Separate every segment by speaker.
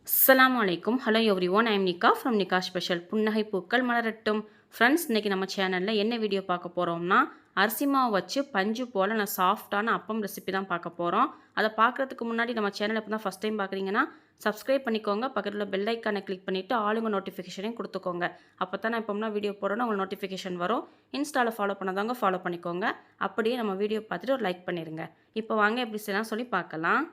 Speaker 1: அஸ்ஸலாமு அலைக்கும். Hello everyone. I am நிக்கா ஃப்ரம் நிக்கா ஸ்பெஷல். புன்னகை பூக்கள் மலரட்டும். ஃப்ரெண்ட்ஸ், இன்றைக்கி நம்ம சேனலில் என்ன வீடியோ பார்க்க போகிறோம்னா, அரிசி மாவு வச்சு பஞ்சு போல் நான் சாஃப்டான அப்பம் ரெசிபி தான் பார்க்க போகிறோம். அதை பார்க்குறதுக்கு முன்னாடி நம்ம சேனலை இப்போ தான் ஃபஸ்ட் டைம் பார்க்குறீங்கன்னா சப்ஸ்கிரைப் பண்ணிக்கோங்க. பக்கத்தில் பெல் ஐக்கானை கிளிக் பண்ணிவிட்டு ஆளுங்க நோட்டிஃபிகேஷனையும் கொடுத்துக்கோங்க. அப்போ தான் நான் இப்போம்னா வீடியோ போடணும் உங்களுக்கு நோட்டிஃபிகேஷன் வரும். இன்ஸ்டாவில் ஃபாலோ பண்ணாதவங்க ஃபாலோ பண்ணிக்கோங்க. அப்படியே நம்ம வீடியோ பார்த்துட்டு ஒரு லைக் பண்ணிடுங்க. இப்போ வாங்க எப்படி செய்யலாம் சொல்லி பார்க்கலாம்.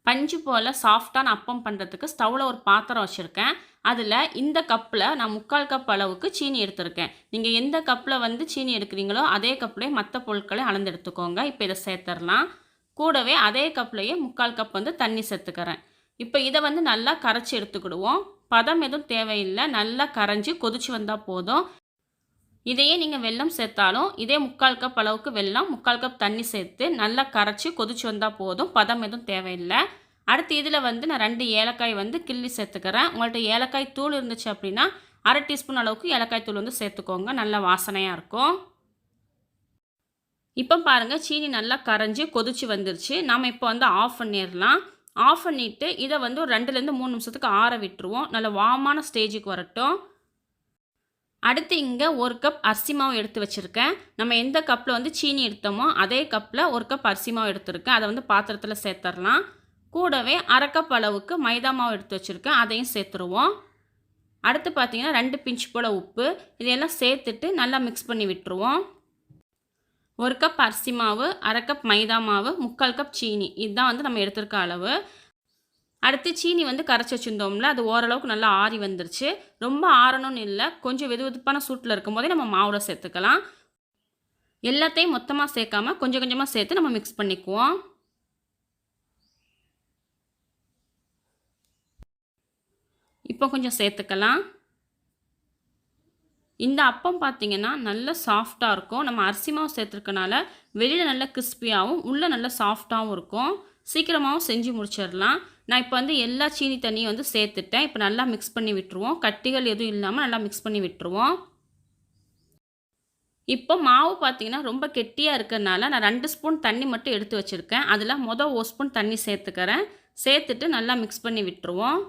Speaker 1: பஞ்சு போல் சாஃப்டான அப்பம் பண்ணுறதுக்கு ஸ்டவ்வில் ஒரு பாத்திரம் வச்சுருக்கேன். அதில் இந்த கப்பில் நான் 3/4 கப் அளவுக்கு சீனி எடுத்திருக்கேன். நீங்கள் எந்த கப்பில் சீனி எடுக்கிறீங்களோ அதே கப்லேயே மற்ற பொருட்களை அளந்து எடுத்துக்கோங்க. இப்போ இதை சேர்த்துடலாம். கூடவே அதே கப்லேயே 3/4 கப் தண்ணி சேர்த்துக்கிறேன். இப்போ இதை நல்லா கரைச்சி எடுத்துக்கிடுவோம். பதம் எதுவும் தேவையில்லை, நல்லா கரைஞ்சி கொதிச்சு வந்தால் போதும். இதையே நீங்கள் வெல்லம் சேர்த்தாலும் இதே 3/4 கப் அளவுக்கு வெல்லம் 3/4 கப் தண்ணி சேர்த்து நல்லா கரைச்சி கொதிச்சு வந்தால் போதும். பதம் எதுவும் தேவையில்லை. அடுத்து இதில் நான் 2 ஏலக்காய் கிள்ளி சேர்த்துக்கிறேன். உங்கள்கிட்ட ஏலக்காய் தூள் இருந்துச்சு அப்படின்னா 1/2 டீஸ்பூன் அளவுக்கு ஏலக்காய் தூள் சேர்த்துக்கோங்க. நல்ல வாசனையாக இருக்கும். இப்போ பாருங்கள், சீனி நல்லா கரைஞ்சி கொதிச்சு வந்துருச்சு. நாம் இப்போ ஆஃப் பண்ணிடலாம். ஆஃப் பண்ணிவிட்டு இதை ஒரு 2லேருந்து 3 நிமிஷத்துக்கு ஆற விட்டுருவோம். நல்ல வார்மான ஸ்டேஜுக்கு வரட்டும். அடுத்து இங்கே 1 கப் அரிசி மாவு எடுத்து வச்சுருக்கேன். நம்ம எந்த கப்பில் சீனி எடுத்தோமோ அதே கப்பில் 1 கப் அரிசி மாவு எடுத்துருக்கேன். அதை பாத்திரத்தில் சேர்த்துடலாம். கூடவே 1/2 கப் அளவுக்கு மைதா மாவு எடுத்து வச்சுருக்கேன். அதையும் சேர்த்துருவோம். அடுத்து பார்த்திங்கன்னா 2 பிஞ்ச் போல் உப்பு, இதையெல்லாம் சேர்த்துட்டு நல்லா மிக்ஸ் பண்ணி விட்டுருவோம். 1 கப் அரிசி மாவு, 1/2 கப் மைதா மாவு, 3/4 கப் சீனி, இதுதான் நம்ம எடுத்துருக்க அளவு. அடுத்து சீனி கரைச்சி வச்சுருந்தோம்ல, அது ஓரளவுக்கு நல்லா ஆறி வந்துருச்சு. ரொம்ப ஆறணும்னு இல்லை, கொஞ்சம் வெதுவெதுப்பான சூட்டில் இருக்கும் போதே நம்ம மாவில் சேர்த்துக்கலாம். எல்லாத்தையும் மொத்தமாக சேர்க்காம கொஞ்சம் கொஞ்சமாக சேர்த்து நம்ம மிக்ஸ் பண்ணிக்குவோம். இப்போ கொஞ்சம் சேர்த்துக்கலாம். இந்த அப்பம் பார்த்திங்கன்னா நல்ல சாஃப்டாக இருக்கும். நம்ம அரிசி மாவு சேர்த்துருக்கனால வெளியில் நல்ல கிறிஸ்பியாகவும் உள்ளே நல்ல சாஃப்டாகவும் இருக்கும். சீக்கிரமாகவும் செஞ்சு முடிச்சிடலாம். நான் இப்போ எல்லா சீனி தண்ணியும் சேர்த்துட்டேன். இப்போ நல்லா மிக்ஸ் பண்ணி விட்டுருவோம். கட்டிகள் எதுவும் இல்லாமல் நல்லா மிக்ஸ் பண்ணி விட்டுருவோம். இப்போ மாவு பார்த்திங்கன்னா ரொம்ப கெட்டியாக இருக்கிறதுனால நான் 2 ஸ்பூன் தண்ணி மட்டும் எடுத்து வச்சுருக்கேன். அதில் 1 ஸ்பூன் தண்ணி சேர்த்துக்கிறேன். சேர்த்துட்டு நல்லா மிக்ஸ் பண்ணி விட்டுருவோம்.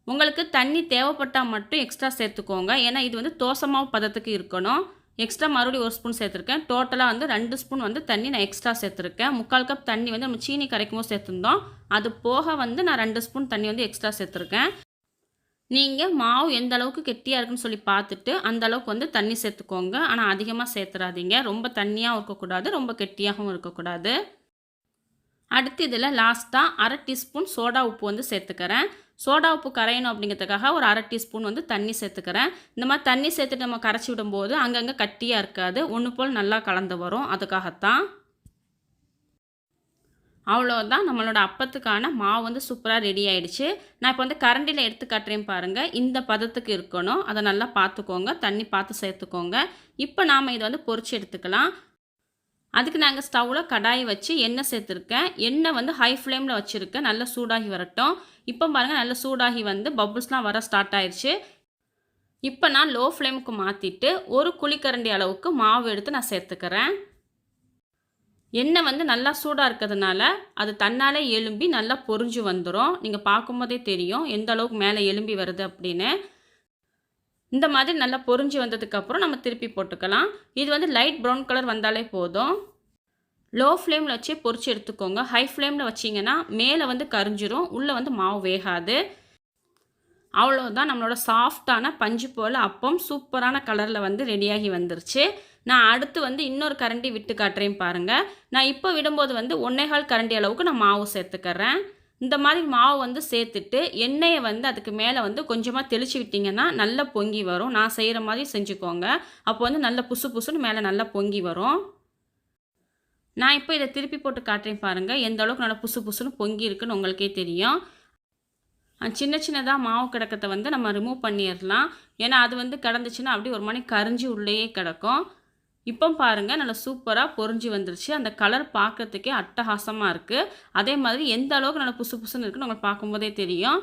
Speaker 1: உங்களுக்கு தண்ணி தேவைப்பட்டால் மட்டும் எக்ஸ்ட்ரா சேர்த்துக்கோங்க. ஏன்னா இது தோசை மாவு பதத்துக்கு இருக்கணும். எக்ஸ்ட்ரா மறுபடியும் 1 ஸ்பூன் சேர்த்துருக்கேன். டோட்டலாக 2 ஸ்பூன் தண்ணி நான் எக்ஸ்ட்ரா சேர்த்துருக்கேன். 3/4 கப் தண்ணி நம்ம சீனி கரைக்கும் போது சேர்த்துருந்தோம். அது போக நான் 2 ஸ்பூன் தண்ணி எக்ஸ்ட்ரா சேர்த்துருக்கேன். நீங்கள் மாவு எந்த அளவுக்கு கெட்டியாக இருக்குன்னு சொல்லி பார்த்துட்டு அந்த அளவுக்கு தண்ணி சேர்த்துக்கோங்க. ஆனால் அதிகமாக சேர்த்துறாதீங்க. ரொம்ப தண்ணியாகவும் இருக்கக்கூடாது, ரொம்ப கெட்டியாகவும் இருக்கக்கூடாது. அடுத்து இதில் லாஸ்ட்டாக 1/2 டீஸ்பூன் சோடா உப்பு சேர்த்துக்கிறேன். சோடா உப்பு கரையணும் அப்படிங்கிறதுக்காக ஒரு 1/2 டீஸ்பூன் தண்ணி சேர்த்துக்கிறேன். இந்த மாதிரி தண்ணி சேர்த்துட்டு நம்ம கரைச்சி விடும்போது அங்கங்கே கட்டியாக இருக்காது, ஒன்று போல் நல்லா கலந்து வரும். அதுக்காகத்தான். அவ்வளோதான், நம்மளோட அப்பத்துக்கான மாவு சூப்பராக ரெடி ஆகிடுச்சு. நான் இப்போ கரண்டியில் எடுத்து காட்டுறேன் பாருங்கள். இந்த பதத்துக்கு இருக்கணும், அதை நல்லா பார்த்துக்கோங்க. தண்ணி பார்த்து சேர்த்துக்கோங்க. இப்போ நாம் இதை பொரிச்சு எடுத்துக்கலாம். அதுக்கு நாங்கள் ஸ்டவ்வில் கடாயை வச்சு எண்ணெய் சேர்த்துருக்கேன். எண்ணெய் ஹை ஃப்ளேமில் வச்சுருக்கேன். நல்லா சூடாகி வரட்டும். இப்போ பாருங்கள், நல்லா சூடாகி பபுள்ஸ்லாம் வர ஸ்டார்ட் ஆயிடுச்சு. இப்போ நான் லோ ஃப்ளேமுக்கு மாற்றிட்டு 1 குழிக்கரண்டி அளவுக்கு மாவு எடுத்து நான் சேர்த்துக்கிறேன். எண்ணெய் நல்லா சூடாக இருக்கிறதுனால அது தன்னாலே எலும்பி நல்லா பொரிஞ்சு வந்துடும். நீங்கள் பார்க்கும்போதே தெரியும் எந்த அளவுக்கு மேலே எலும்பி வருது அப்படின்னு. இந்த மாதிரி நல்லா பொரிஞ்சு வந்ததுக்கப்புறம் நம்ம திருப்பி போட்டுக்கலாம். இது லைட் ப்ரௌன் கலர் வந்தாலே போதும். லோ ஃப்ளேமில் வச்சு பொரிச்சு எடுத்துக்கோங்க. ஹை ஃப்ளேமில் வச்சிங்கன்னா மேலே கரிஞ்சிரும், உள்ளே மாவு வேகாது. அவ்வளோதான், நம்மளோட சாஃப்டான பஞ்சு போல் அப்பம் சூப்பரான கலரில் ரெடியாகி வந்துருச்சு. நான் அடுத்து இன்னொரு கரண்டி விட்டு காட்டுறேன் பாருங்கள். நான் இப்போ விடும்போது 1/4 கரண்டி அளவுக்கு நான் மாவு சேர்த்துக்கிறேன். இந்த மாதிரி மாவு சேர்த்துட்டு எண்ணெயை அதுக்கு மேலே கொஞ்சமாக தெளித்து விட்டிங்கன்னா நல்லா பொங்கி வரும். நான் செய்கிற மாதிரி செஞ்சுக்கோங்க. அப்போ நல்ல புசு புசுன்னு மேலே நல்லா பொங்கி வரும். நான் இப்போ இதை திருப்பி போட்டு காட்டுறேன் பாருங்கள். எந்த அளவுக்கு நல்லா புசு புசுன்னு பொங்கி இருக்குன்னு உங்களுக்கே தெரியும். சின்ன சின்னதாக மாவு கிடக்கத்தை நம்ம ரிமூவ் பண்ணிடலாம். ஏன்னா அது கிடந்துச்சுன்னா அப்படி ஒரு மணி கரிஞ்சு உள்ளேயே கிடக்கும். இப்போ பாருங்கள், நல்லா சூப்பராக பொரிஞ்சு வந்துருச்சு. அந்த கலர் பார்க்குறதுக்கே அட்டகாசமாக இருக்குது. அதே மாதிரி எந்த அளவுக்கு நல்லா புசு புசுன்னு இருக்குன்னு உங்களுக்கு பார்க்கும்போதே தெரியும்.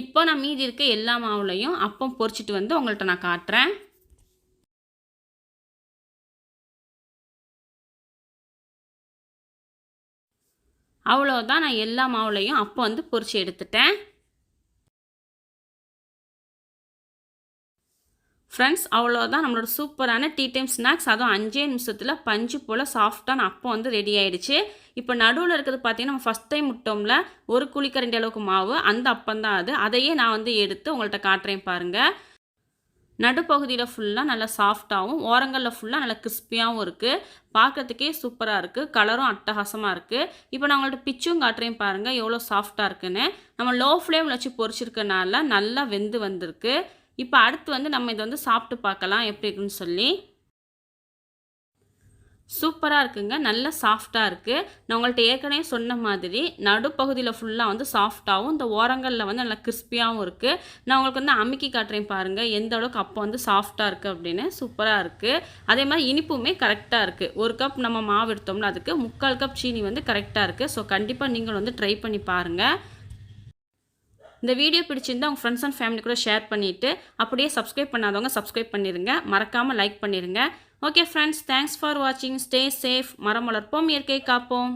Speaker 1: இப்போ நான் மீதி இருக்க எல்லா மாவுலையும் அப்பம் பொரிச்சிட்டு உங்கள்கிட்ட நான் காட்டுறேன். அவ்வளோதான், நான் எல்லா மாவுலையும் அப்போ வந்து பொரிச்சு எடுத்துட்டேன். ஃப்ரெண்ட்ஸ், அவ்வளோதான் நம்மளோட சூப்பரான டீ டைம் ஸ்நாக்ஸ். அதுவும் 5 நிமிஷத்தில் பஞ்சு போல் சாஃப்டான அப்பம் வந்து ரெடி ஆகிடுச்சு. இப்போ நடுவில் இருக்கிறது பார்த்தீங்கன்னா, நம்ம ஃபஸ்ட் டைம் விட்டோம்ல, ஒரு குழிக்கரண்டி அளவுக்கு மாவு, அந்த அப்பம் தான் அது. அதையே நான் வந்து எடுத்து உங்கள்கிட்ட காட்டுறேன் பாருங்கள். நடுப்பகுதியில் ஃபுல்லாக நல்லா சாஃப்டாகவும், ஓரங்களில் ஃபுல்லாக நல்லா கிறிஸ்பியாகவும் இருக்குது. பார்க்குறதுக்கே சூப்பராக இருக்குது. கலரும் அட்டகாசமாக இருக்குது. இப்போ நான் உங்கள்கிட்ட பிச்சும் காட்டுறேன் பாருங்கள் எவ்வளோ சாஃப்டாக இருக்குன்னு. நம்ம லோ ஃப்ளேமில் வச்சு பொரிச்சிருக்கனால நல்லா வெந்து வந்திருக்கு. இப்போ அடுத்து வந்து நம்ம இதை வந்து சாப்பிட்டு பார்க்கலாம் எப்படி இருக்குன்னு சொல்லி. சூப்பராக இருக்குங்க. நல்லா சாஃப்டாக இருக்குது. நான் உங்கள்கிட்ட ஏற்கனவே சொன்ன மாதிரி நடுப்பகுதியில் ஃபுல்லாக வந்து சாஃப்டாகவும், இந்த ஓரங்களில் வந்து நல்லா கிறிஸ்பியாகவும் இருக்குது. நான் உங்களுக்கு வந்து அமுக்கி காட்டுறேன் பாருங்கள் எந்த அளவுக்கு அப்போ வந்து சாஃப்டாக இருக்குது அப்படின்னு. சூப்பராக இருக்குது. அதே மாதிரி இனிப்புமே கரெக்டாக இருக்குது. 1 கப் நம்ம மாவு எடுத்தோம்னா அதுக்கு 3/4 கப் சீனி வந்து கரெக்டாக இருக்குது. ஸோ கண்டிப்பாக நீங்கள் வந்து ட்ரை பண்ணி பாருங்கள். இந்த வீடியோ பிடிச்சிருந்தா உங்கள் ஃப்ரெண்ட்ஸ் அண்ட் ஃபேமிலி கூட ஷேர் பண்ணிவிட்டு, அப்படியே சப்ஸ்கிரைப் பண்ணாதவங்க சப்ஸ்கிரைப் பண்ணிடுங்க. மறக்காமல் லைக் பண்ணிடுங்க. ஓகே ஃப்ரெண்ட்ஸ், தேங்க்ஸ் ஃபார் வாட்சிங். Stay safe. மரம் வளர்ப்போம், இயற்கை காப்போம்.